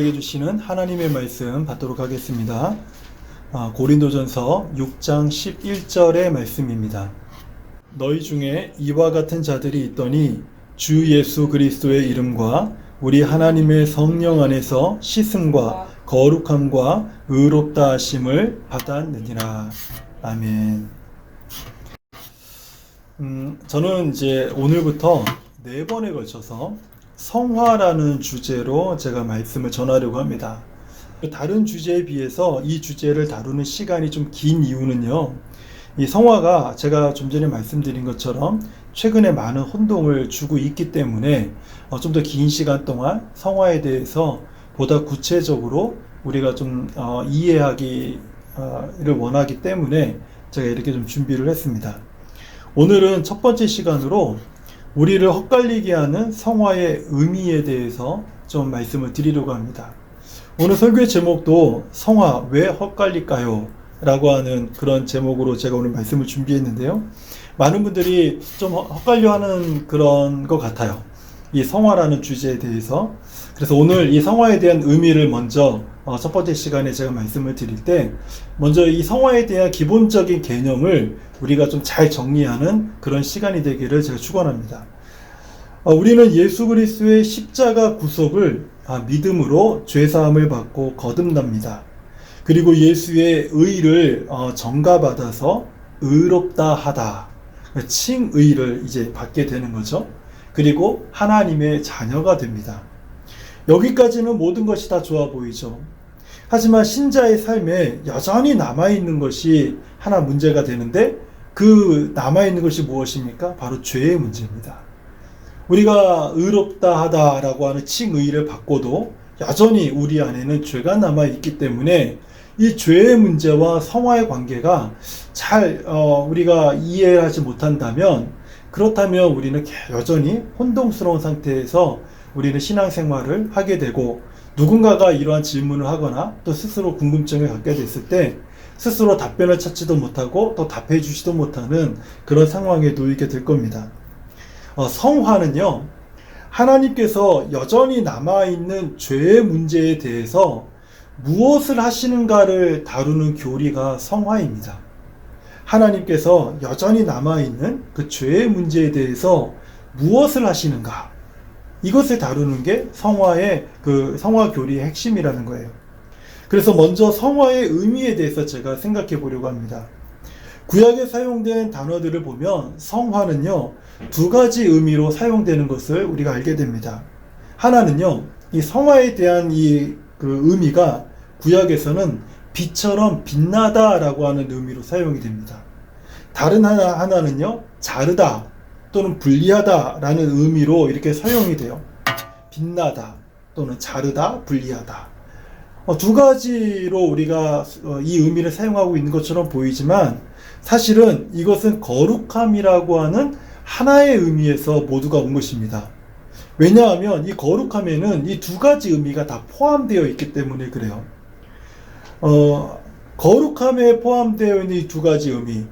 우리에게 주시는 하나님의 말씀 받도록 하겠습니다. 고린도전서 6장 11절의 말씀입니다. 너희 중에 이와 같은 자들이 있더니 주 예수 그리스도의 이름과 우리 하나님의 성령 안에서 씻음과 거룩함과 의롭다 하심을 받았느니라. 아멘. 저는 이제 오늘부터 4번에 걸쳐서 성화라는 주제로 제가 말씀을 전하려고 합니다. 다른 주제에 비해서 이 주제를 다루는 시간이 좀 긴 이유는요, 이 성화가 제가 좀 전에 말씀드린 것처럼 최근에 많은 혼동을 주고 있기 때문에 좀 더 긴 시간 동안 성화에 대해서 보다 구체적으로 우리가 좀 이해하기를 원하기 때문에 제가 이렇게 좀 준비를 했습니다. 오늘은 첫 번째 시간으로 우리를 헛갈리게 하는 성화의 의미에 대해서 좀 말씀을 드리려고 합니다. 오늘 설교의 제목도 성화 왜 헛갈릴까요? 라고 하는 그런 제목으로 제가 오늘 말씀을 준비했는데요. 많은 분들이 좀 헛갈려 하는 그런 것 같아요. 이 성화라는 주제에 대해서. 그래서 오늘 이 성화에 대한 의미를 먼저 첫 번째 시간에 제가 말씀을 드릴 때 먼저 이 성화에 대한 기본적인 개념을 우리가 좀 잘 정리하는 그런 시간이 되기를 제가 축원합니다. 우리는 예수 그리스도의 십자가 구속을 믿음으로 죄사함을 받고 거듭납니다. 그리고 예수의 의를 전가받아서 의롭다 하다, 칭의를 이제 받게 되는 거죠. 그리고 하나님의 자녀가 됩니다. 여기까지는 모든 것이 다 좋아 보이죠. 하지만 신자의 삶에 여전히 남아있는 것이 하나 문제가 되는데, 그 남아있는 것이 무엇입니까? 바로 죄의 문제입니다. 우리가 의롭다 하다라고 하는 칭의를 받고도 여전히 우리 안에는 죄가 남아있기 때문에 이 죄의 문제와 성화의 관계가 잘 우리가 이해하지 못한다면, 그렇다면 우리는 여전히 혼동스러운 상태에서 우리는 신앙생활을 하게 되고, 누군가가 이러한 질문을 하거나 또 스스로 궁금증을 갖게 됐을 때 스스로 답변을 찾지도 못하고 또 답해 주지도 못하는 그런 상황에 놓이게 될 겁니다. 성화는요, 하나님께서 여전히 남아있는 죄의 문제에 대해서 무엇을 하시는가를 다루는 교리가 성화입니다. 하나님께서 여전히 남아있는 그 죄의 문제에 대해서 무엇을 하시는가, 이것을 다루는 게 성화의 성화 교리의 핵심이라는 거예요. 그래서 먼저 성화의 의미에 대해서 제가 생각해 보려고 합니다. 구약에 사용된 단어들을 보면 성화는요, 2가지 의미로 사용되는 것을 우리가 알게 됩니다. 하나는요, 이 성화에 대한 의미가 구약에서는 빛처럼 빛나다라고 하는 의미로 사용이 됩니다. 다른 하나는요, 자르다 또는 분리하다라는 의미로 이렇게 사용이 돼요. 빛나다 또는 자르다, 분리하다. 2가지로 우리가 이 의미를 사용하고 있는 것처럼 보이지만, 사실은 이것은 거룩함이라고 하는 하나의 의미에서 모두가 온 것입니다. 왜냐하면 이 거룩함에는 이 2가지 의미가 다 포함되어 있기 때문에 그래요. 거룩함에 포함되어 있는 이 2가지 의미,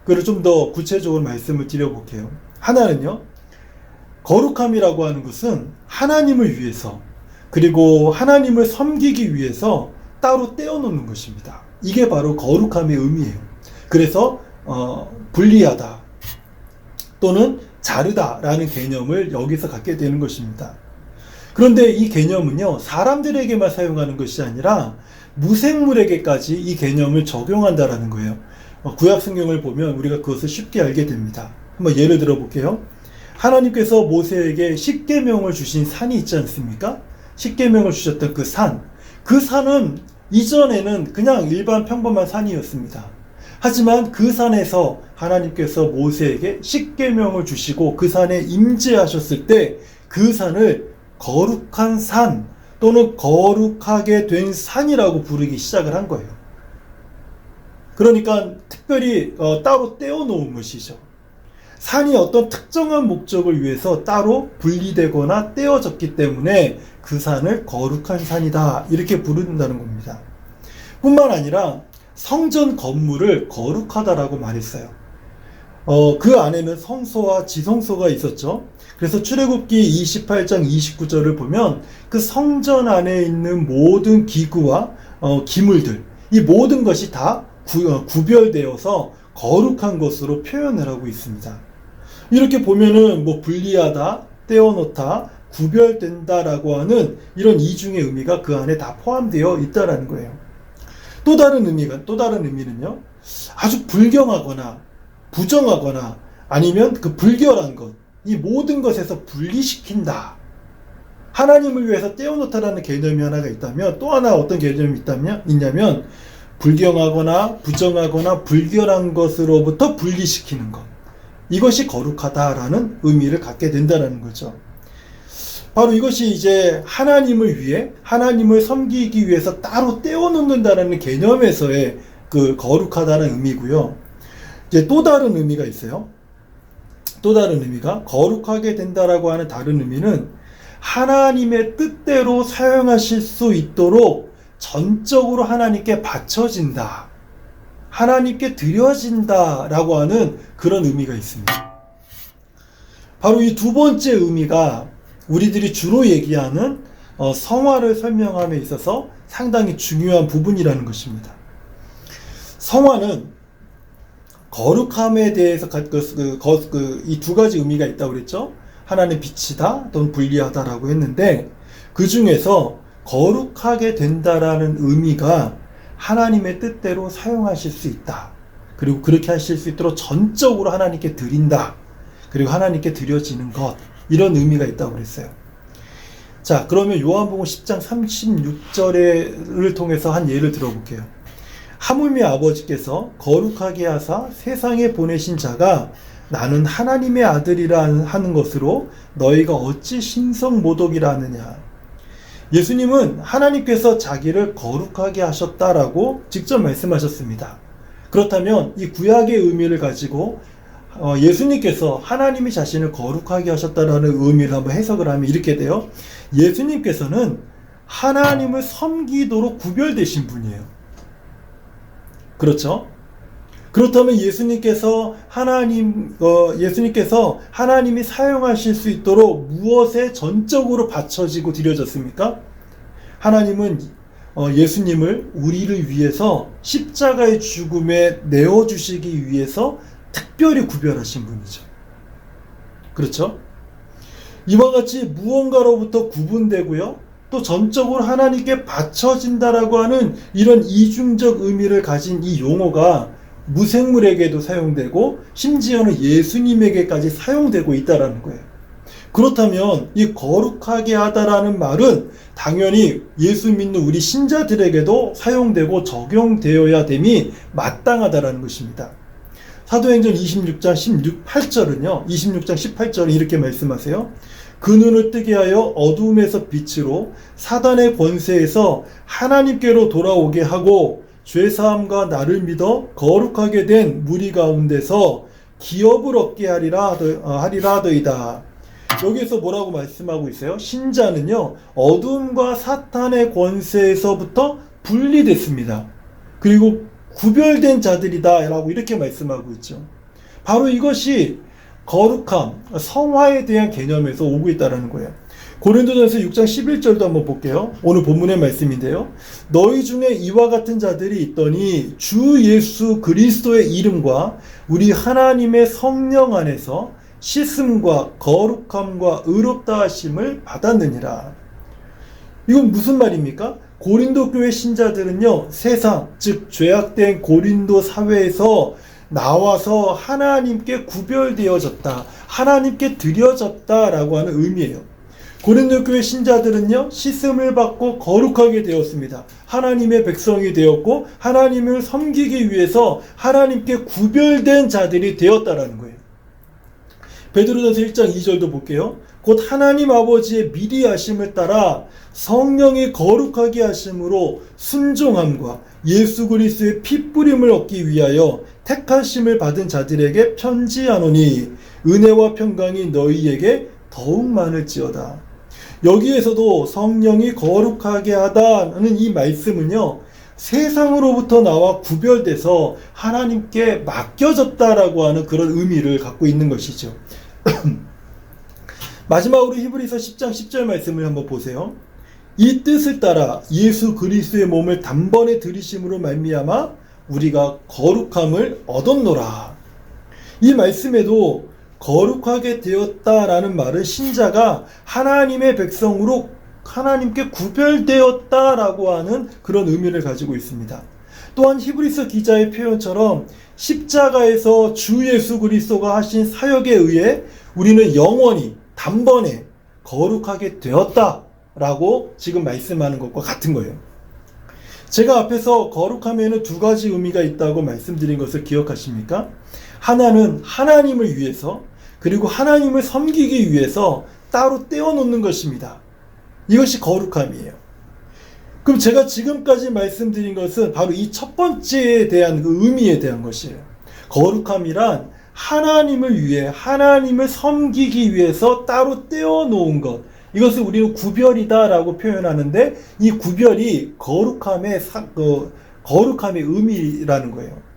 그걸 좀 더 구체적으로 말씀을 드려볼게요. 하나는요, 거룩함이라고 하는 것은 하나님을 위해서, 그리고 하나님을 섬기기 위해서 따로 떼어놓는 것입니다. 이게 바로 거룩함의 의미예요. 그래서 분리하다 또는 자르다라는 개념을 여기서 갖게 되는 것입니다. 그런데 이 개념은요, 사람들에게만 사용하는 것이 아니라 무생물에게까지 이 개념을 적용한다라는 거예요. 구약 성경을 보면 우리가 그것을 쉽게 알게 됩니다. 한번 예를 들어 볼게요. 하나님께서 모세에게 십계명을 주신 산이 있지 않습니까? 십계명을 주셨던 그 산은 이전에는 그냥 일반 평범한 산이었습니다. 하지만 그 산에서 하나님께서 모세에게 십계명을 주시고 그 산에 임재하셨을 때 그 산을 거룩한 산 또는 거룩하게 된 산이라고 부르기 시작을 한 거예요. 그러니까 특별히 따로 떼어놓은 것이죠. 산이 어떤 특정한 목적을 위해서 따로 분리되거나 떼어졌기 때문에 그 산을 거룩한 산이다, 이렇게 부른다는 겁니다. 뿐만 아니라 성전 건물을 거룩하다라고 말했어요. 그 안에는 성소와 지성소가 있었죠. 그래서 출애굽기 28장 29절을 보면 그 성전 안에 있는 모든 기구와 기물들, 이 모든 것이 다 구별되어서 거룩한 것으로 표현을 하고 있습니다. 이렇게 보면은 뭐 분리하다, 떼어놓다, 구별된다라고 하는 이런 이중의 의미가 그 안에 다 포함되어 있다라는 거예요. 또 다른 의미는요, 아주 불경하거나 부정하거나 아니면 그 불결한 것, 이 모든 것에서 분리시킨다. 하나님을 위해서 떼어놓다라는 개념이 하나가 있다면, 또 하나 어떤 개념이 있냐면 불경하거나 부정하거나 불결한 것으로부터 분리시키는 것, 이것이 거룩하다라는 의미를 갖게 된다는 거죠. 바로 이것이 이제 하나님을 위해, 하나님을 섬기기 위해서 따로 떼어놓는다는 개념에서의 그 거룩하다는 의미고요. 이제 또 다른 의미가 있어요. 또 다른 의미가, 거룩하게 된다라고 하는 다른 의미는 하나님의 뜻대로 사용하실 수 있도록 전적으로 하나님께 바쳐진다, 하나님께 드려진다라고 하는 그런 의미가 있습니다. 바로 이 두 번째 의미가 우리들이 주로 얘기하는 성화를 설명함에 있어서 상당히 중요한 부분이라는 것입니다. 성화는 거룩함에 대해서 이 두 가지 의미가 있다고 그랬죠. 하나는 빛이다 또는 분리하다라고 했는데, 그 중에서 거룩하게 된다라는 의미가 하나님의 뜻대로 사용하실 수 있다, 그리고 그렇게 하실 수 있도록 전적으로 하나님께 드린다, 그리고 하나님께 드려지는 것, 이런 의미가 있다고 그랬어요. 자, 그러면 요한복음 10장 36절을 통해서 한 예를 들어볼게요. 하물며 아버지께서 거룩하게 하사 세상에 보내신 자가 나는 하나님의 아들이라 하는 것으로 너희가 어찌 신성모독이라 하느냐. 예수님은 하나님께서 자기를 거룩하게 하셨다라고 직접 말씀하셨습니다. 그렇다면 이 구약의 의미를 가지고 예수님께서 하나님이 자신을 거룩하게 하셨다라는 의미를 한번 해석을 하면 이렇게 돼요. 예수님께서는 하나님을 섬기도록 구별되신 분이에요. 그렇죠? 그렇다면 예수님께서 하나님이 사용하실 수 있도록 무엇에 전적으로 바쳐지고 드려졌습니까? 하나님은 예수님을 우리를 위해서 십자가의 죽음에 내어주시기 위해서 특별히 구별하신 분이죠. 그렇죠? 이와 같이 무언가로부터 구분되고요, 또 전적으로 하나님께 바쳐진다라고 하는 이런 이중적 의미를 가진 이 용어가 무생물에게도 사용되고 심지어는 예수님에게까지 사용되고 있다라는 거예요. 그렇다면 이 거룩하게 하다라는 말은 당연히 예수 믿는 우리 신자들에게도 사용되고 적용되어야 됨이 마땅하다라는 것입니다. 사도행전 26장 18절은 이렇게 말씀하세요. 그 눈을 뜨게 하여 어두움에서 빛으로 사단의 권세에서 하나님께로 돌아오게 하고 죄사함과 나를 믿어 거룩하게 된 무리 가운데서 기업을 얻게 하리라 하더이다. 여기에서 뭐라고 말씀하고 있어요? 신자는요, 어둠과 사탄의 권세에서부터 분리됐습니다. 그리고 구별된 자들이다 라고 이렇게 말씀하고 있죠. 바로 이것이 거룩함, 성화에 대한 개념에서 오고 있다는 거예요. 고린도전서 6장 11절도 한번 볼게요. 오늘 본문의 말씀인데요. 너희 중에 이와 같은 자들이 있더니 주 예수 그리스도의 이름과 우리 하나님의 성령 안에서 씻음과 거룩함과 의롭다 하심을 받았느니라. 이건 무슨 말입니까? 고린도 교회 신자들은요, 세상, 즉 죄악된 고린도 사회에서 나와서 하나님께 구별되어졌다, 하나님께 드려졌다라고 하는 의미예요. 고린도 교회 신자들은요, 씻음을 받고 거룩하게 되었습니다. 하나님의 백성이 되었고 하나님을 섬기기 위해서 하나님께 구별된 자들이 되었다라는 거예요. 베드로전서 1장 2절도 볼게요. 곧 하나님 아버지의 미리 하심을 따라 성령이 거룩하게 하심으로 순종함과 예수 그리스도의 피 뿌림을 얻기 위하여 택하심을 받은 자들에게 편지하노니 은혜와 평강이 너희에게 더욱 많을지어다. 여기에서도 성령이 거룩하게 하다는 이 말씀은요, 세상으로부터 나와 구별돼서 하나님께 맡겨졌다라고 하는 그런 의미를 갖고 있는 것이죠. 마지막으로 히브리서 10장 10절 말씀을 한번 보세요. 이 뜻을 따라 예수 그리스도의 몸을 단번에 들이심으로 말미암아 우리가 거룩함을 얻었노라. 이 말씀에도 거룩하게 되었다라는 말은 신자가 하나님의 백성으로 하나님께 구별되었다라고 하는 그런 의미를 가지고 있습니다. 또한 히브리서 기자의 표현처럼 십자가에서 주 예수 그리스도가 하신 사역에 의해 우리는 영원히 단번에 거룩하게 되었다라고 지금 말씀하는 것과 같은 거예요. 제가 앞에서 거룩함에는 두 가지 의미가 있다고 말씀드린 것을 기억하십니까? 하나는 하나님을 위해서, 그리고 하나님을 섬기기 위해서 따로 떼어놓는 것입니다. 이것이 거룩함이에요. 그럼 제가 지금까지 말씀드린 것은 바로 이 첫 번째에 대한 그 의미에 대한 것이에요. 거룩함이란 하나님을 위해, 하나님을 섬기기 위해서 따로 떼어놓은 것, 이것을 우리는 구별이다라고 표현하는데, 이 구별이 거룩함의 의미라는 거예요.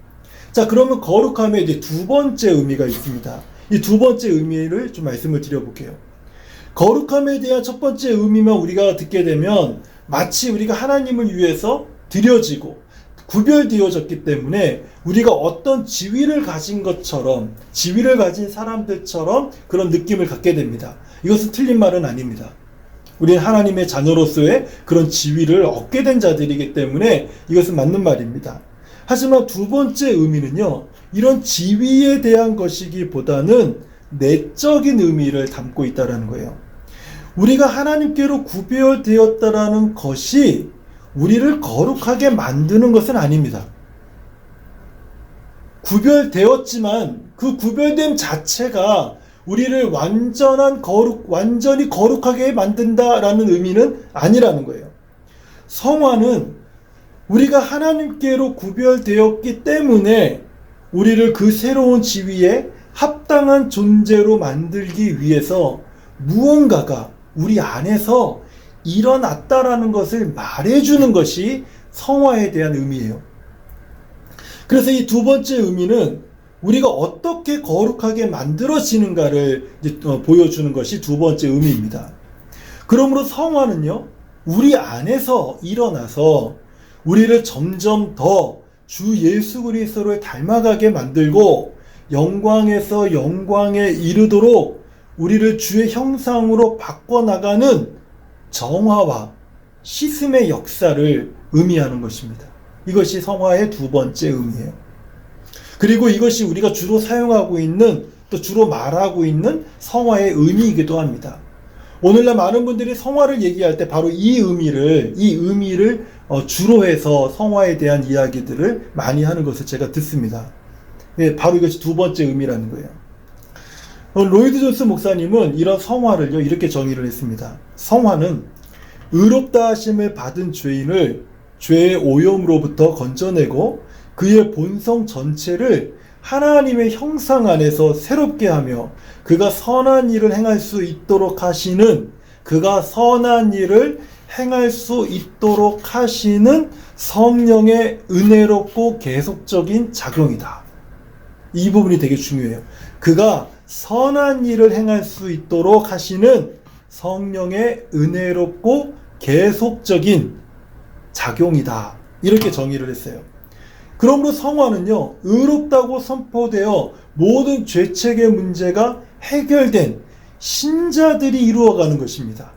자, 그러면 거룩함에 이제 두 번째 의미가 있습니다. 이 두 번째 의미를 좀 말씀을 드려볼게요. 거룩함에 대한 첫 번째 의미만 우리가 듣게 되면 마치 우리가 하나님을 위해서 드려지고 구별되어졌기 때문에 우리가 어떤 지위를 가진 것처럼, 지위를 가진 사람들처럼 그런 느낌을 갖게 됩니다. 이것은 틀린 말은 아닙니다. 우리는 하나님의 자녀로서의 그런 지위를 얻게 된 자들이기 때문에 이것은 맞는 말입니다. 하지만 두 번째 의미는요, 이런 지위에 대한 것이기보다는 내적인 의미를 담고 있다는 거예요. 우리가 하나님께로 구별되었다라는 것이 우리를 거룩하게 만드는 것은 아닙니다. 구별되었지만 그 구별됨 자체가 우리를 완전히 거룩하게 만든다라는 의미는 아니라는 거예요. 성화는 우리가 하나님께로 구별되었기 때문에 우리를 그 새로운 지위에 합당한 존재로 만들기 위해서 무언가가 우리 안에서 일어났다라는 것을 말해주는 것이 성화에 대한 의미예요. 그래서 이 두 번째 의미는 우리가 어떻게 거룩하게 만들어지는가를 보여주는 것이 두 번째 의미입니다. 그러므로 성화는요, 우리 안에서 일어나서 우리를 점점 더 주 예수 그리스도를 닮아가게 만들고 영광에서 영광에 이르도록 우리를 주의 형상으로 바꿔나가는 정화와 씻음의 역사를 의미하는 것입니다. 이것이 성화의 두 번째 의미예요. 그리고 이것이 우리가 주로 사용하고 있는, 또 주로 말하고 있는 성화의 의미이기도 합니다. 오늘날 많은 분들이 성화를 얘기할 때 바로 이 의미를 주로 해서 성화에 대한 이야기들을 많이 하는 것을 제가 듣습니다. 바로 이것이 두 번째 의미라는 거예요. 로이드 존스 목사님은 이런 성화를요, 이렇게 정의를 했습니다. 성화는 의롭다 하심을 받은 죄인을 죄의 오염으로부터 건져내고 그의 본성 전체를 하나님의 형상 안에서 새롭게 하며 그가 선한 일을 행할 수 있도록 하시는 성령의 은혜롭고 계속적인 작용이다. 이 부분이 되게 중요해요. 그가 선한 일을 행할 수 있도록 하시는 성령의 은혜롭고 계속적인 작용이다. 이렇게 정의를 했어요. 그러므로 성화는요, 의롭다고 선포되어 모든 죄책의 문제가 해결된 신자들이 이루어가는 것입니다.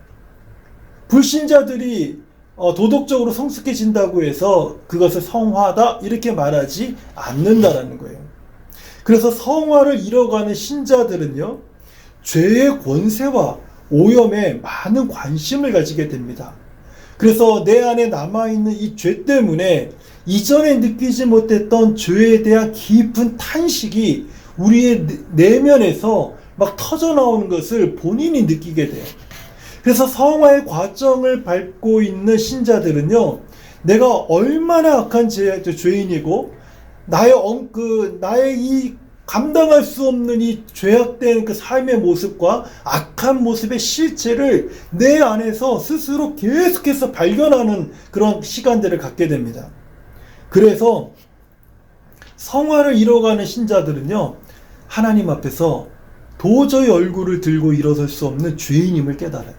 불신자들이 도덕적으로 성숙해진다고 해서 그것을 성화다 이렇게 말하지 않는다라는 거예요. 그래서 성화를 이뤄가는 신자들은요, 죄의 권세와 오염에 많은 관심을 가지게 됩니다. 그래서 내 안에 남아있는 이 죄 때문에 이전에 느끼지 못했던 죄에 대한 깊은 탄식이 우리의 내면에서 막 터져나오는 것을 본인이 느끼게 돼요. 그래서 성화의 과정을 밟고 있는 신자들은요, 내가 얼마나 악한 죄인이고 나의 이 감당할 수 없는 이 죄악된 그 삶의 모습과 악한 모습의 실체를 내 안에서 스스로 계속해서 발견하는 그런 시간들을 갖게 됩니다. 그래서 성화를 이뤄가는 신자들은요, 하나님 앞에서 도저히 얼굴을 들고 일어설 수 없는 죄인임을 깨달아요.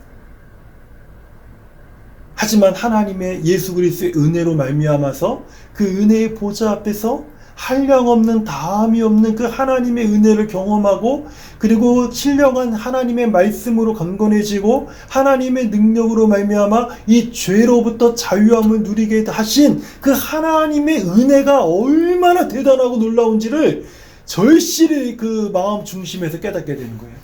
하지만 하나님의 예수 그리스도의 은혜로 말미암아서 그 은혜의 보좌 앞에서 한량없는 다함이 없는 그 하나님의 은혜를 경험하고, 그리고 신령한 하나님의 말씀으로 강건해지고 하나님의 능력으로 말미암아 이 죄로부터 자유함을 누리게 하신 그 하나님의 은혜가 얼마나 대단하고 놀라운지를 절실히 그 마음 중심에서 깨닫게 되는 거예요.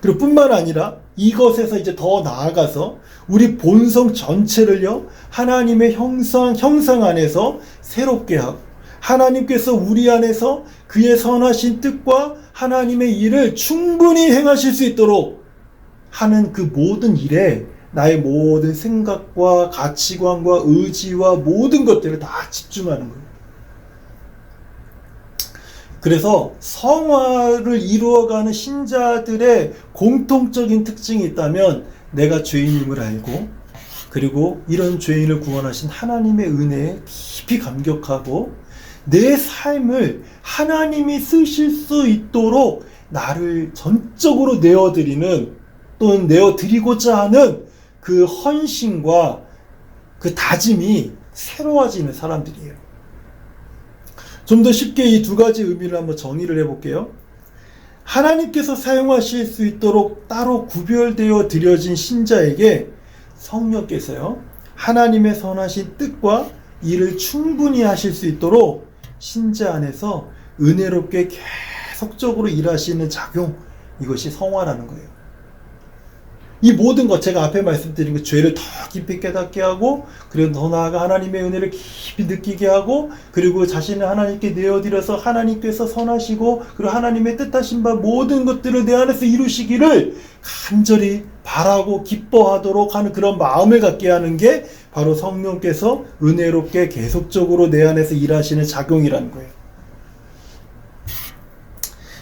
그리고 뿐만 아니라 이것에서 이제 더 나아가서 우리 본성 전체를요, 하나님의 형상 안에서 새롭게 하고, 하나님께서 우리 안에서 그의 선하신 뜻과 하나님의 일을 충분히 행하실 수 있도록 하는 그 모든 일에 나의 모든 생각과 가치관과 의지와 모든 것들을 다 집중하는 거예요. 그래서 성화를 이루어가는 신자들의 공통적인 특징이 있다면, 내가 죄인임을 알고, 그리고 이런 죄인을 구원하신 하나님의 은혜에 깊이 감격하고, 내 삶을 하나님이 쓰실 수 있도록 나를 전적으로 내어드리는, 또는 내어드리고자 하는 그 헌신과 그 다짐이 새로워지는 사람들이에요. 좀 더 쉽게 이 두 가지 의미를 한번 정의를 해볼게요. 하나님께서 사용하실 수 있도록 따로 구별되어 드려진 신자에게 성령께서요, 하나님의 선하신 뜻과 일을 충분히 하실 수 있도록 신자 안에서 은혜롭게 계속적으로 일하시는 작용, 이것이 성화라는 거예요. 이 모든 것, 제가 앞에 말씀드린 그 죄를 더 깊이 깨닫게 하고, 그리고 더 나아가 하나님의 은혜를 깊이 느끼게 하고, 그리고 자신을 하나님께 내어드려서 하나님께서 선하시고 그리고 하나님의 뜻하신 바 모든 것들을 내 안에서 이루시기를 간절히 바라고 기뻐하도록 하는 그런 마음을 갖게 하는 게 바로 성령께서 은혜롭게 계속적으로 내 안에서 일하시는 작용이라는 거예요.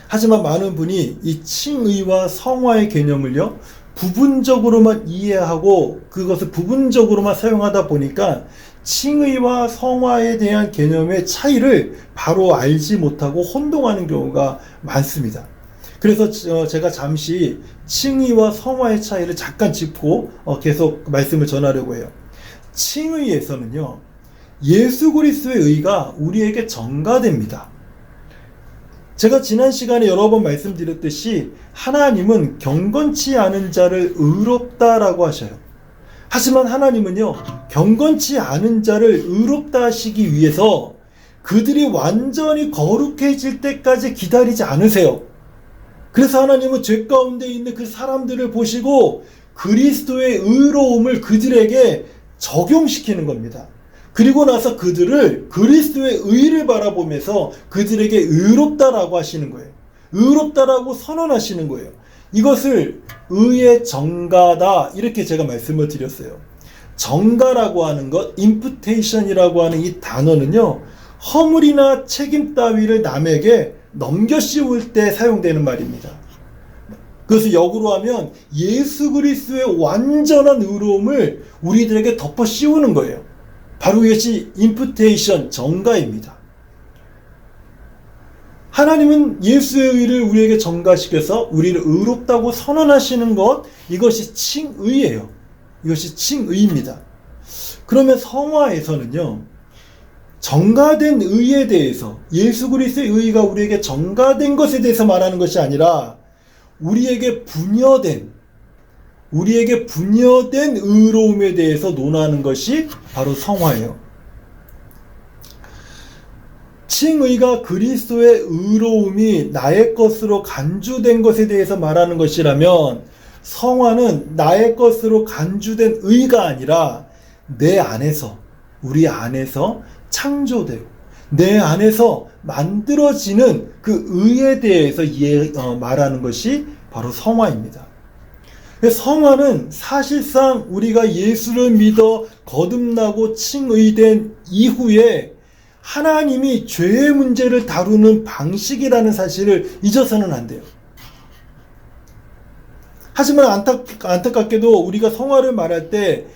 하지만 많은 분이 이 칭의와 성화의 개념을요, 부분적으로만 이해하고 그것을 부분적으로만 사용하다 보니까 칭의와 성화에 대한 개념의 차이를 바로 알지 못하고 혼동하는 경우가 많습니다. 그래서 제가 잠시 칭의와 성화의 차이를 잠깐 짚고 계속 말씀을 전하려고 해요. 칭의에서는요, 예수 그리스도의 의가 우리에게 전가됩니다. 제가 지난 시간에 여러 번 말씀드렸듯이 하나님은 경건치 않은 자를 의롭다라고 하셔요. 하지만 하나님은요, 경건치 않은 자를 의롭다 하시기 위해서 그들이 완전히 거룩해질 때까지 기다리지 않으세요. 그래서 하나님은 죄 가운데 있는 그 사람들을 보시고 그리스도의 의로움을 그들에게 적용시키는 겁니다. 그리고 나서 그들을 그리스도의 의를 바라보면서 그들에게 의롭다라고 하시는 거예요. 의롭다라고 선언하시는 거예요. 이것을 의의 정가다, 이렇게 제가 말씀을 드렸어요. 정가라고 하는 것, 임프테이션이라고 하는 이 단어는요, 허물이나 책임 따위를 남에게 넘겨 씌울 때 사용되는 말입니다. 그래서 역으로 하면 예수 그리스도의 완전한 의로움을 우리들에게 덮어 씌우는 거예요. 바로 이것이 임프테이션, 정가입니다. 하나님은 예수의 의를 우리에게 정가시켜서 우리를 의롭다고 선언하시는 것, 이것이 칭의예요. 이것이 칭의입니다. 그러면 성화에서는요, 정가된 의에 대해서, 예수 그리스도의 의가 우리에게 정가된 것에 대해서 말하는 것이 아니라 우리에게 분여된 의로움에 대해서 논하는 것이 바로 성화예요. 칭의가 그리스도의 의로움이 나의 것으로 간주된 것에 대해서 말하는 것이라면, 성화는 나의 것으로 간주된 의가 아니라 내 안에서, 우리 안에서 창조되고 내 안에서 만들어지는 그 의에 대해서 말하는 것이 바로 성화입니다. 성화는 사실상 우리가 예수를 믿어 거듭나고 칭의된 이후에 하나님이 죄의 문제를 다루는 방식이라는 사실을 잊어서는 안 돼요. 하지만 안타깝게도 우리가 성화를 말할 때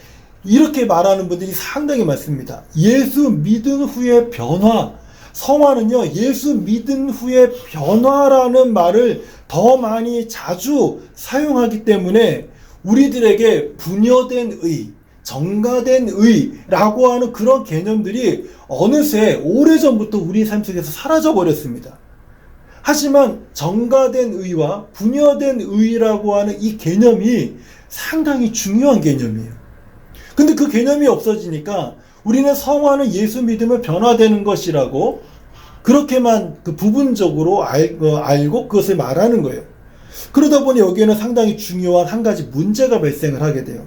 이렇게 말하는 분들이 상당히 많습니다. 예수 믿은 후의 변화. 성화는요, 예수 믿은 후의 변화라는 말을 더 많이 자주 사용하기 때문에 우리들에게 분여된 의, 정가된 의라고 하는 그런 개념들이 어느새 오래전부터 우리 삶 속에서 사라져 버렸습니다. 하지만 정가된 의와 분여된 의라고 하는 이 개념이 상당히 중요한 개념이에요. 근데 그 개념이 없어지니까 우리는 성화는 예수 믿으면 변화되는 것이라고 그렇게만 그 부분적으로 알고 그것을 말하는 거예요. 그러다 보니 여기에는 상당히 중요한 한 가지 문제가 발생을 하게 돼요.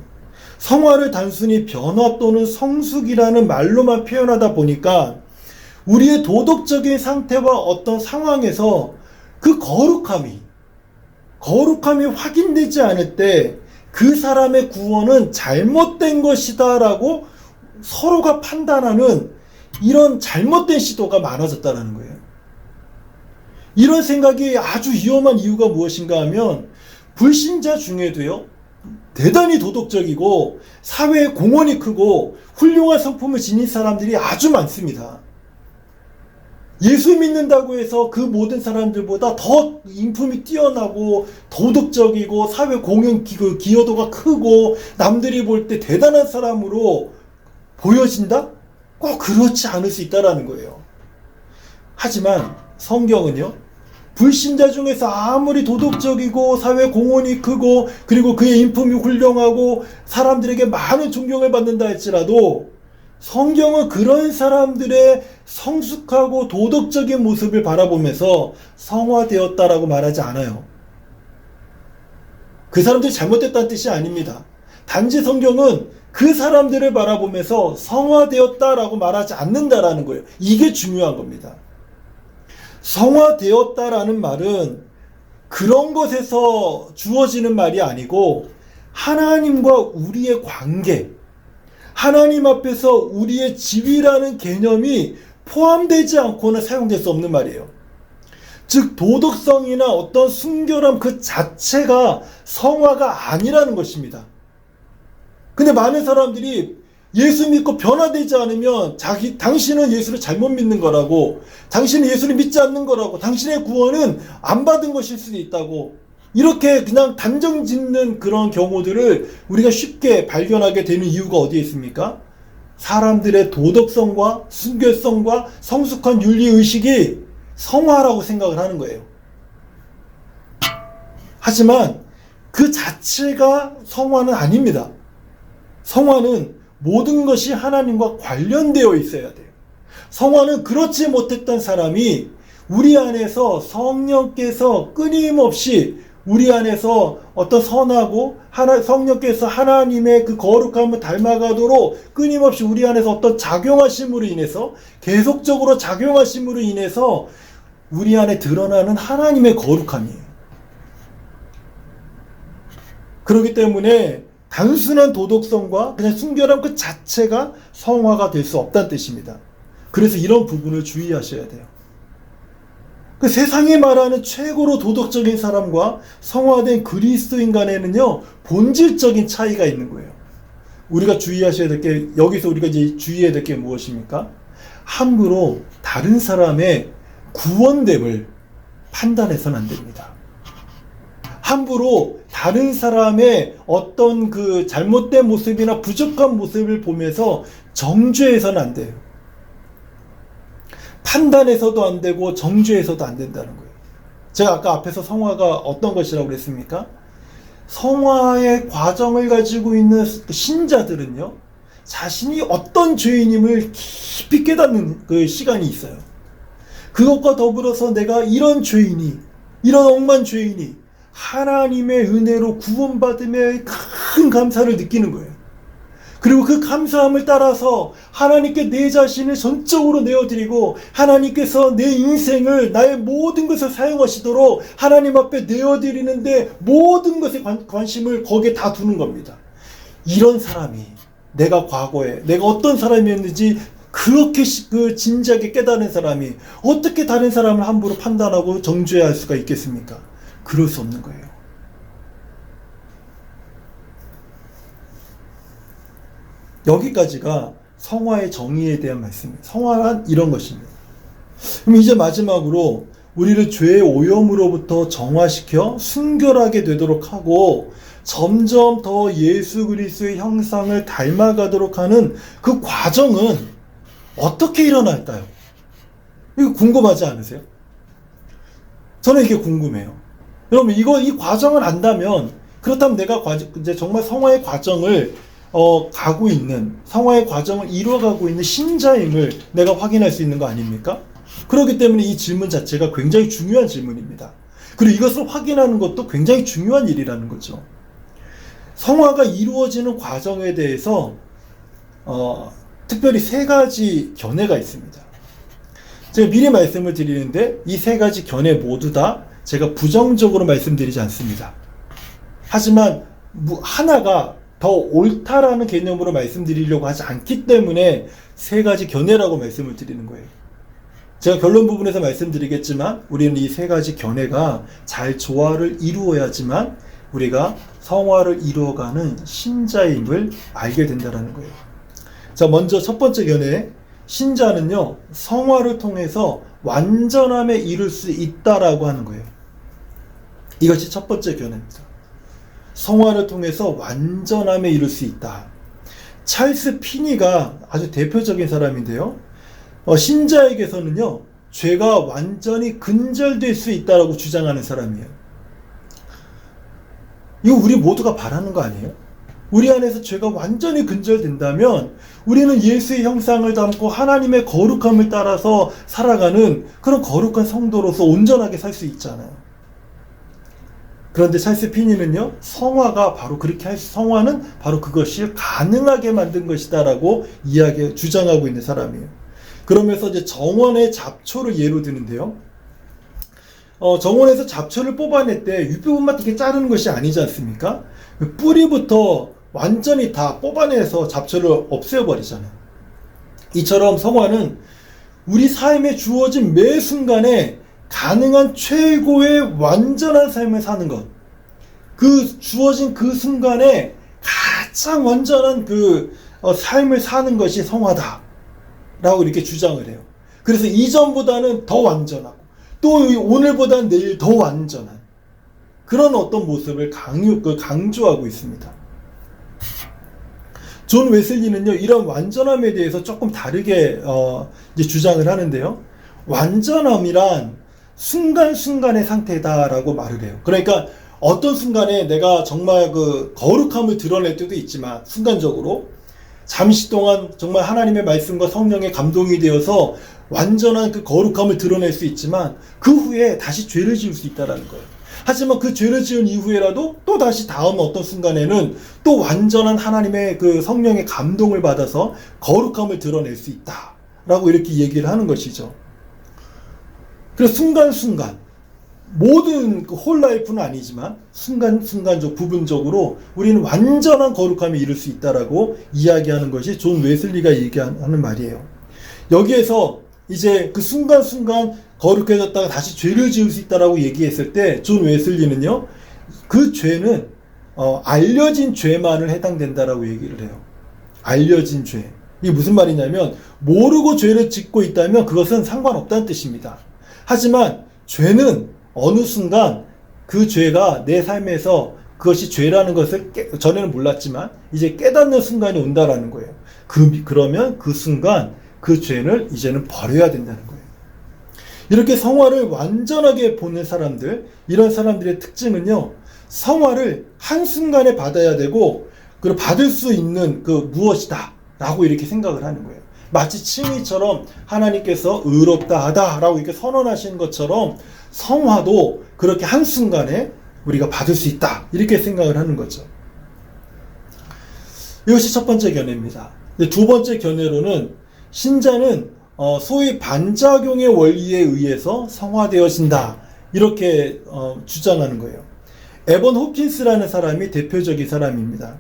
성화를 단순히 변화 또는 성숙이라는 말로만 표현하다 보니까 우리의 도덕적인 상태와 어떤 상황에서 그 거룩함이 확인되지 않을 때 그 사람의 구원은 잘못된 것이다 라고 서로가 판단하는 이런 잘못된 시도가 많아졌다는 거예요. 이런 생각이 아주 위험한 이유가 무엇인가 하면 불신자 중에도요, 대단히 도덕적이고 사회에 공헌이 크고 훌륭한 성품을 지닌 사람들이 아주 많습니다. 예수 믿는다고 해서 그 모든 사람들보다 더 인품이 뛰어나고 도덕적이고 사회 공헌 기여도가 크고 남들이 볼 때 대단한 사람으로 보여진다? 꼭 그렇지 않을 수 있다는 거예요. 하지만 성경은요, 불신자 중에서 아무리 도덕적이고 사회 공헌이 크고 그리고 그의 인품이 훌륭하고 사람들에게 많은 존경을 받는다 할지라도 성경은 그런 사람들의 성숙하고 도덕적인 모습을 바라보면서 성화되었다라고 말하지 않아요. 그 사람들이 잘못됐다는 뜻이 아닙니다. 단지 성경은 그 사람들을 바라보면서 성화되었다라고 말하지 않는다라는 거예요. 이게 중요한 겁니다. 성화되었다라는 말은 그런 것에서 주어지는 말이 아니고 하나님과 우리의 관계, 하나님 앞에서 우리의 지위라는 개념이 포함되지 않고는 사용될 수 없는 말이에요. 즉 도덕성이나 어떤 순결함 그 자체가 성화가 아니라는 것입니다. 근데 많은 사람들이 예수 믿고 변화되지 않으면 당신은 예수를 잘못 믿는 거라고, 당신은 예수를 믿지 않는 거라고, 당신의 구원은 안 받은 것일 수도 있다고, 이렇게 그냥 단정 짓는 그런 경우들을 우리가 쉽게 발견하게 되는 이유가 어디에 있습니까? 사람들의 도덕성과 순결성과 성숙한 윤리의식이 성화라고 생각을 하는 거예요. 하지만 그 자체가 성화는 아닙니다. 성화는 모든 것이 하나님과 관련되어 있어야 돼요. 성화는 그렇지 못했던 사람이 우리 안에서 성령께서 끊임없이 우리 안에서 어떤 선하고 성령께서 하나님의 그 거룩함을 닮아가도록 끊임없이 우리 안에서 어떤 작용하심으로 인해서 계속적으로 작용하심으로 인해서 우리 안에 드러나는 하나님의 거룩함이에요. 그렇기 때문에 단순한 도덕성과 그냥 순결함 그 자체가 성화가 될 수 없다는 뜻입니다. 그래서 이런 부분을 주의하셔야 돼요. 그 세상이 말하는 최고로 도덕적인 사람과 성화된 그리스도인 간에는요, 본질적인 차이가 있는 거예요. 우리가 주의하셔야 될 게, 여기서 우리가 이제 주의해야 될 게 무엇입니까? 함부로 다른 사람의 구원됨을 판단해서는 안 됩니다. 함부로 다른 사람의 어떤 그 잘못된 모습이나 부족한 모습을 보면서 정죄해서는 안 돼요. 판단해서도 안 되고 정죄해서도 안 된다는 거예요. 제가 아까 앞에서 성화가 어떤 것이라고 그랬습니까? 성화의 과정을 가지고 있는 신자들은요, 자신이 어떤 죄인임을 깊이 깨닫는 그 시간이 있어요. 그것과 더불어서 내가 이런 죄인이, 이런 억만 죄인이 하나님의 은혜로 구원받음에 큰 감사를 느끼는 거예요. 그리고 그 감사함을 따라서 하나님께 내 자신을 전적으로 내어드리고 하나님께서 내 인생을 나의 모든 것을 사용하시도록 하나님 앞에 내어드리는데 모든 것에 관심을 거기에 다 두는 겁니다. 이런 사람이 내가 과거에 내가 어떤 사람이었는지 그렇게 그 진지하게 깨달은 사람이 어떻게 다른 사람을 함부로 판단하고 정죄할 수가 있겠습니까? 그럴 수 없는 거예요. 여기까지가 성화의 정의에 대한 말씀입니다. 성화란 이런 것입니다. 그럼 이제 마지막으로 우리를 죄의 오염으로부터 정화시켜 순결하게 되도록 하고 점점 더 예수 그리스도의 형상을 닮아가도록 하는 그 과정은 어떻게 일어날까요? 이거 궁금하지 않으세요? 저는 이게 궁금해요. 여러분, 이 과정을 안다면, 그렇다면 내가 이제 정말 성화의 과정을 가고 있는, 성화의 과정을 이루어가고 있는 신자임을 내가 확인할 수 있는 거 아닙니까? 그렇기 때문에 이 질문 자체가 굉장히 중요한 질문입니다. 그리고 이것을 확인하는 것도 굉장히 중요한 일이라는 거죠. 성화가 이루어지는 과정에 대해서 특별히 세 가지 견해가 있습니다. 제가 미리 말씀을 드리는데 이 세 가지 견해 모두 다 제가 부정적으로 말씀드리지 않습니다. 하지만 하나가 더 옳다라는 개념으로 말씀드리려고 하지 않기 때문에 세 가지 견해라고 말씀을 드리는 거예요. 제가 결론 부분에서 말씀드리겠지만 우리는 이 세 가지 견해가 잘 조화를 이루어야지만 우리가 성화를 이루어가는 신자임을 알게 된다는 거예요. 자, 먼저 첫 번째 견해, 신자는요 성화를 통해서 완전함에 이룰 수 있다라고 하는 거예요. 이것이 첫 번째 견해입니다. 성화를 통해서 완전함에 이룰 수 있다. 찰스 피니가 아주 대표적인 사람인데요. 신자에게서는요 죄가 완전히 근절될 수 있다라고 주장하는 사람이에요. 이거 우리 모두가 바라는 거 아니에요? 우리 안에서 죄가 완전히 근절된다면 우리는 예수의 형상을 담고 하나님의 거룩함을 따라서 살아가는 그런 거룩한 성도로서 온전하게 살 수 있잖아요. 그런데 찰스 피니는요, 성화는 바로 그것이 가능하게 만든 것이다라고 주장하고 있는 사람이에요. 그러면서 이제 정원의 잡초를 예로 드는데요. 정원에서 잡초를 뽑아낼 때 윗부분만 이렇게 자르는 것이 아니지 않습니까? 뿌리부터 완전히 다 뽑아내서 잡초를 없애버리잖아요. 이처럼 성화는 우리 삶에 주어진 매 순간에 가능한 최고의 완전한 삶을 사는 것, 주어진 그 순간에 가장 완전한 삶을 사는 것이 성화다 라고 이렇게 주장을 해요. 그래서 이전보다는 더 완전하고 또 오늘보다는 내일 더 완전한 그런 어떤 모습을 강조하고 있습니다. 존 웨슬리는요 이런 완전함에 대해서 조금 다르게 이제 주장을 하는데요. 완전함이란 순간순간의 상태다라고 말을 해요. 그러니까 어떤 순간에 내가 정말 거룩함을 드러낼 때도 있지만 순간적으로 잠시 동안 정말 하나님의 말씀과 성령의 감동이 되어서 완전한 그 거룩함을 드러낼 수 있지만 그 후에 다시 죄를 지을 수 있다는 거예요. 하지만 그 죄를 지은 이후에라도 또 다시 다음 어떤 순간에는 또 완전한 하나님의 그 성령의 감동을 받아서 거룩함을 드러낼 수 있다라고 이렇게 얘기를 하는 것이죠. 그래서 순간순간 모든 홀 라이프는 아니지만 순간순간적 부분적으로 우리는 완전한 거룩함에 이룰 수 있다라고 이야기하는 것이 존 웨슬리가 얘기하는 말이에요. 여기에서 이제 그 순간순간 거룩해졌다가 다시 죄를 지을 수 있다라고 얘기했을 때 존 웨슬리는요 그 죄는 알려진 죄만을 해당된다라고 얘기를 해요. 알려진 죄. 이게 무슨 말이냐면 모르고 죄를 짓고 있다면 그것은 상관없다는 뜻입니다. 하지만 죄는 어느 순간 그 죄가 내 삶에서 그것이 죄라는 것을 전에는 몰랐지만 이제 깨닫는 순간이 온다라는 거예요. 그러면 그 순간 그 죄를 이제는 버려야 된다는 거예요. 이렇게 성화를 완전하게 보는 사람들, 이런 사람들의 특징은요, 성화를 한순간에 받아야 되고, 그리고 받을 수 있는 무엇이다 라고 이렇게 생각을 하는 거예요. 마치 칭의처럼 하나님께서 의롭다 하다 라고 이렇게 선언하시는 것처럼 성화도 그렇게 한순간에 우리가 받을 수 있다 이렇게 생각을 하는 거죠. 이것이 첫 번째 견해입니다. 두 번째 견해로는 신자는 소위 반작용의 원리에 의해서 성화되어진다 이렇게 주장하는 거예요. 에번 홉킨스라는 사람이 대표적인 사람입니다.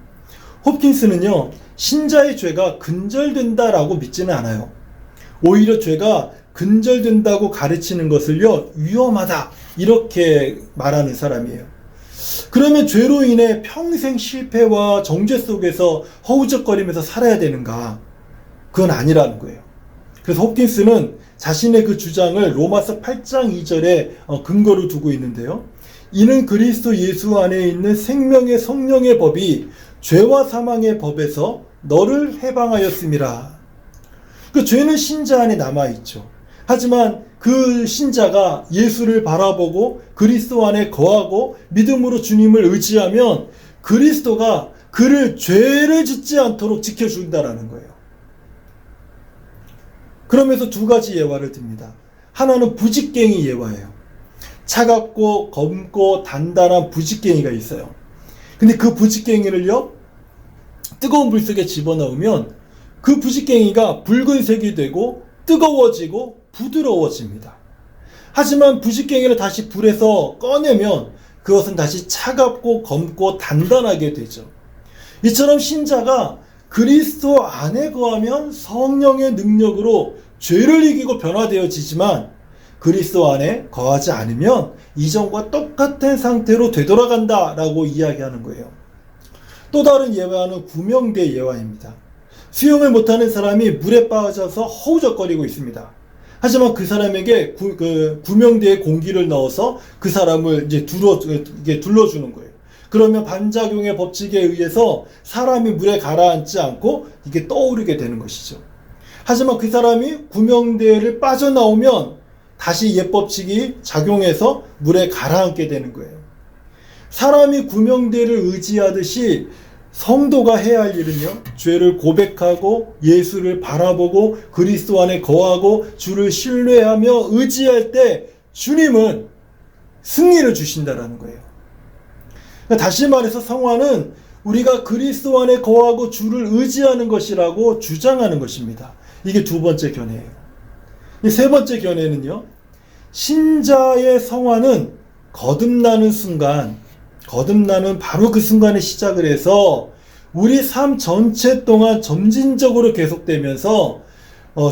홉킨스는요 신자의 죄가 근절된다라고 믿지는 않아요. 오히려 죄가 근절된다고 가르치는 것을요 위험하다 이렇게 말하는 사람이에요. 그러면 죄로 인해 평생 실패와 정죄 속에서 허우적거리면서 살아야 되는가? 그건 아니라는 거예요. 그래서 홉킨스는 자신의 그 주장을 로마서 8장 2절에 근거로 두고 있는데요. 이는 그리스도 예수 안에 있는 생명의 성령의 법이 죄와 사망의 법에서 너를 해방하였음이라. 그 죄는 신자 안에 남아있죠. 하지만 그 신자가 예수를 바라보고 그리스도 안에 거하고 믿음으로 주님을 의지하면 그리스도가 그를 죄를 짓지 않도록 지켜준다라는 거예요. 그러면서 두 가지 예화를 듭니다. 하나는 부직갱이 예화예요. 차갑고 검고 단단한 부직갱이가 있어요. 근데 그 부직갱이를요, 뜨거운 불 속에 집어넣으면 그 부직갱이가 붉은색이 되고 뜨거워지고 부드러워집니다. 하지만 부직갱이를 다시 불에서 꺼내면 그것은 다시 차갑고 검고 단단하게 되죠. 이처럼 신자가 그리스도 안에 거하면 성령의 능력으로 죄를 이기고 변화되어지지만 그리스도 안에 거하지 않으면 이전과 똑같은 상태로 되돌아간다라고 이야기하는 거예요. 또 다른 예화는 구명대 예화입니다. 수영을 못하는 사람이 물에 빠져서 허우적거리고 있습니다. 하지만 그 사람에게 구명대에 공기를 넣어서 그 사람을 이제 둘러주는 거예요. 그러면 반작용의 법칙에 의해서 사람이 물에 가라앉지 않고 이게 떠오르게 되는 것이죠. 하지만 그 사람이 구명대를 빠져나오면 다시 옛법칙이 작용해서 물에 가라앉게 되는 거예요. 사람이 구명대를 의지하듯이 성도가 해야 할 일은요, 죄를 고백하고 예수를 바라보고 그리스도 안에 거하고 주를 신뢰하며 의지할 때 주님은 승리를 주신다라는 거예요. 그러니까 다시 말해서 성화는 우리가 그리스도 안에 거하고 주를 의지하는 것이라고 주장하는 것입니다. 이게 두 번째 견해예요. 이 세 번째 견해는요, 신자의 성화는 거듭나는 순간, 거듭나는 바로 그 순간에 시작을 해서 우리 삶 전체 동안 점진적으로 계속되면서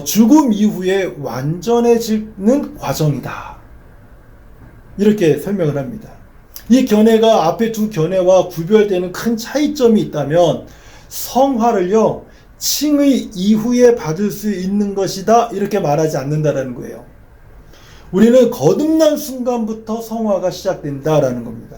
죽음 이후에 완전해지는 과정이다. 이렇게 설명을 합니다. 이 견해가 앞에 두 견해와 구별되는 큰 차이점이 있다면 성화를요, 칭의 이후에 받을 수 있는 것이다 이렇게 말하지 않는다라는 거예요. 우리는 거듭난 순간부터 성화가 시작된다라는 겁니다.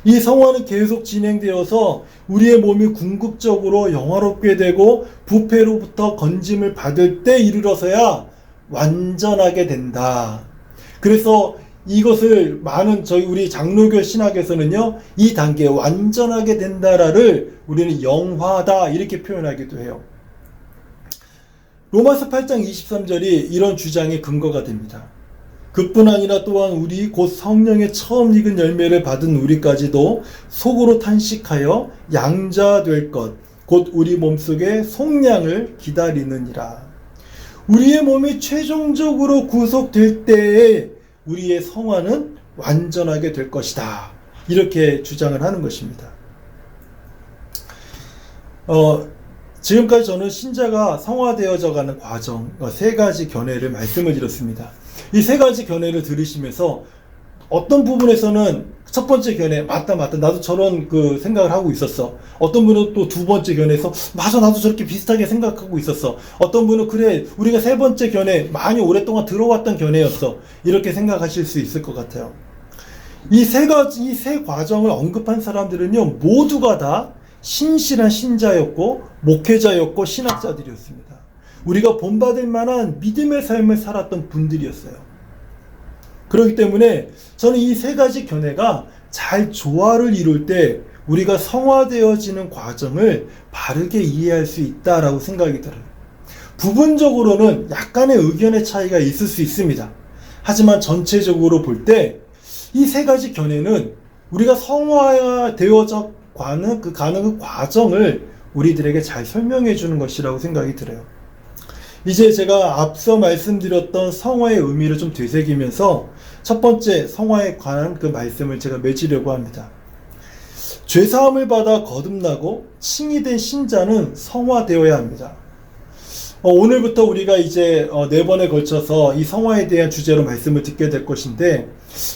이 성화는 계속 진행되어서 우리의 몸이 궁극적으로 영화롭게 되고 부패로부터 건짐을 받을 때 이르러서야 완전하게 된다. 그래서 이것을 많은 우리 장로교 신학에서는요, 이 단계 완전하게 된다를 우리는 영화다 이렇게 표현하기도 해요. 로마서 8장 23절이 이런 주장의 근거가 됩니다. 그뿐 아니라 또한 우리 곧 성령의 처음 익은 열매를 받은 우리까지도 속으로 탄식하여 양자될 것, 곧 우리 몸속의 속량을 기다리느니라. 우리의 몸이 최종적으로 구속될 때에 우리의 성화는 완전하게 될 것이다. 이렇게 주장을 하는 것입니다. 지금까지 저는 신자가 성화되어져 가는 과정, 세 가지 견해를 말씀을 드렸습니다. 이 세 가지 견해를 들으시면서 어떤 부분에서는 첫 번째 견해, 맞다, 나도 저런 생각을 하고 있었어. 어떤 분은 또 두 번째 견해에서, 맞아, 나도 저렇게 비슷하게 생각하고 있었어. 어떤 분은, 그래, 우리가 세 번째 견해, 많이 오랫동안 들어왔던 견해였어. 이렇게 생각하실 수 있을 것 같아요. 이 세 과정을 언급한 사람들은요, 모두가 다 신실한 신자였고, 목회자였고, 신학자들이었습니다. 우리가 본받을 만한 믿음의 삶을 살았던 분들이었어요. 그렇기 때문에 저는 이 세 가지 견해가 잘 조화를 이룰 때 우리가 성화되어지는 과정을 바르게 이해할 수 있다라고 생각이 들어요. 부분적으로는 약간의 의견의 차이가 있을 수 있습니다. 하지만 전체적으로 볼 때 이 세 가지 견해는 우리가 성화되어져 가는 그 과정을 우리들에게 잘 설명해 주는 것이라고 생각이 들어요. 이제 제가 앞서 말씀드렸던 성화의 의미를 좀 되새기면서 첫 번째 성화에 관한 그 말씀을 제가 맺으려고 합니다. 죄사함을 받아 거듭나고 칭의된 신자는 성화되어야 합니다. 오늘부터 우리가 이제 4번에 걸쳐서 이 성화에 대한 주제로 말씀을 듣게 될 것인데,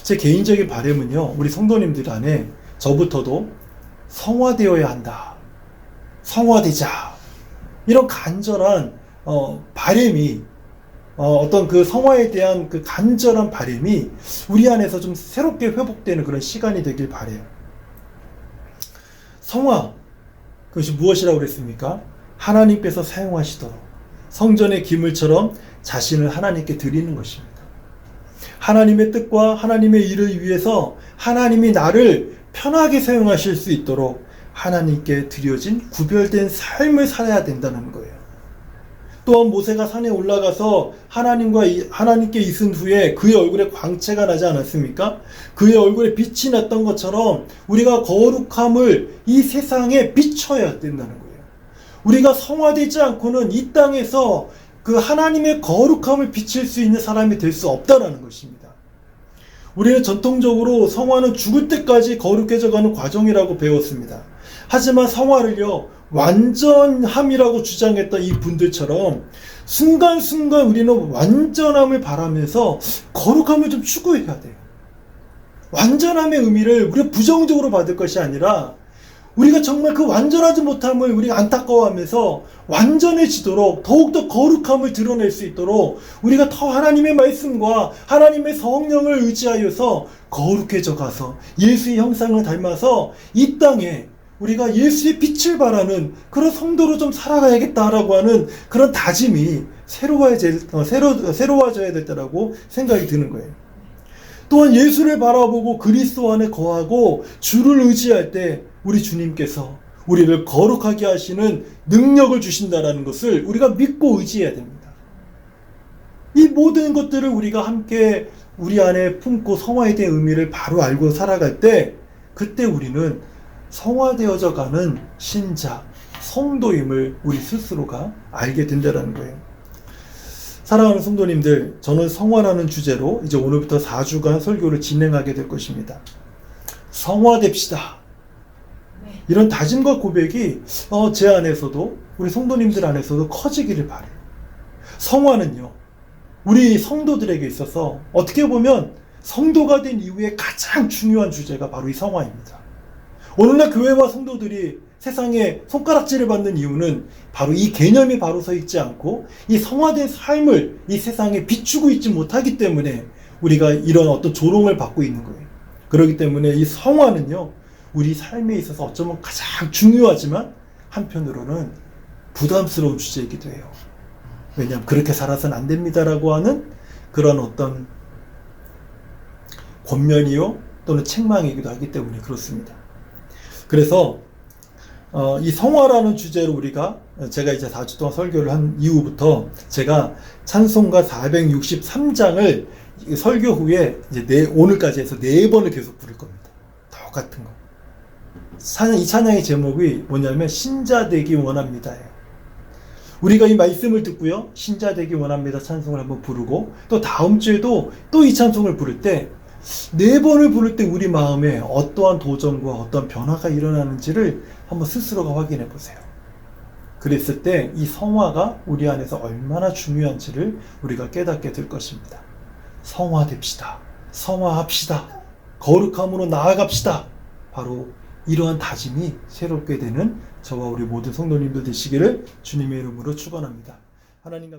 제 개인적인 바람은요, 우리 성도님들 안에 저부터도 성화되어야 한다. 성화되자. 이런 간절한 바람이 어떤 그 성화에 대한 그 간절한 바람이 우리 안에서 좀 새롭게 회복되는 그런 시간이 되길 바라요. 성화, 그것이 무엇이라고 그랬습니까? 하나님께서 사용하시도록 성전의 기물처럼 자신을 하나님께 드리는 것입니다. 하나님의 뜻과 하나님의 일을 위해서 하나님이 나를 편하게 사용하실 수 있도록 하나님께 드려진 구별된 삶을 살아야 된다는 거예요. 또한 모세가 산에 올라가서 하나님께 있은 후에 그의 얼굴에 광채가 나지 않았습니까? 그의 얼굴에 빛이 났던 것처럼 우리가 거룩함을 이 세상에 비춰야 된다는 거예요. 우리가 성화되지 않고는 이 땅에서 그 하나님의 거룩함을 비칠 수 있는 사람이 될 수 없다는 것입니다. 우리는 전통적으로 성화는 죽을 때까지 거룩해져가는 과정이라고 배웠습니다. 하지만 성화를요, 완전함이라고 주장했던 이 분들처럼 순간순간 우리는 완전함을 바라면서 거룩함을 좀 추구해야 돼요. 완전함의 의미를 우리가 부정적으로 받을 것이 아니라 우리가 정말 그 완전하지 못함을 우리가 안타까워하면서 완전해지도록 더욱더 거룩함을 드러낼 수 있도록 우리가 더 하나님의 말씀과 하나님의 성령을 의지하여서 거룩해져 가서 예수의 형상을 닮아서 이 땅에 우리가 예수의 빛을 발하는 그런 성도로 좀 살아가야겠다라고 하는 그런 다짐이 새로워져야 될 때라고 생각이 드는 거예요. 또한 예수를 바라보고 그리스도 안에 거하고 주를 의지할 때 우리 주님께서 우리를 거룩하게 하시는 능력을 주신다는 것을 우리가 믿고 의지해야 됩니다. 이 모든 것들을 우리가 함께 우리 안에 품고 성화에 대한 의미를 바로 알고 살아갈 때 그때 우리는 성화되어져 가는 신자, 성도임을 우리 스스로가 알게 된다는 거예요. 사랑하는 성도님들, 저는 성화라는 주제로 이제 오늘부터 4주간 설교를 진행하게 될 것입니다. 성화됩시다. 이런 다짐과 고백이 제 안에서도 우리 성도님들 안에서도 커지기를 바라요. 성화는요, 우리 성도들에게 있어서 어떻게 보면 성도가 된 이후에 가장 중요한 주제가 바로 이 성화입니다. 오늘날 교회와 성도들이 세상에 손가락질을 받는 이유는 바로 이 개념이 바로 서 있지 않고 이 성화된 삶을 이 세상에 비추고 있지 못하기 때문에 우리가 이런 어떤 조롱을 받고 있는 거예요. 그렇기 때문에 이 성화는요, 우리 삶에 있어서 어쩌면 가장 중요하지만 한편으로는 부담스러운 주제이기도 해요. 왜냐하면 그렇게 살아서는 안 됩니다라고 하는 그런 어떤 권면이요 또는 책망이기도 하기 때문에 그렇습니다. 그래서 이 성화라는 주제로 제가 이제 4주 동안 설교를 한 이후부터 제가 찬송가 463장을 설교 후에 이제 오늘까지 해서 4번을 계속 부를 겁니다. 똑같은 거. 이 찬양의 제목이 뭐냐면 신자 되기 원합니다예요. 우리가 이 말씀을 듣고요, 신자 되기 원합니다 찬송을 한번 부르고 또 다음 주에도 또 이 찬송을 부를 때 4번을 부를 때 우리 마음에 어떠한 도전과 어떠한 변화가 일어나는지를 한번 스스로가 확인해 보세요. 그랬을 때 이 성화가 우리 안에서 얼마나 중요한지를 우리가 깨닫게 될 것입니다. 성화됩시다. 성화합시다. 거룩함으로 나아갑시다. 바로 이러한 다짐이 새롭게 되는 저와 우리 모든 성도님들 되시기를 주님의 이름으로 축원합니다. 하나님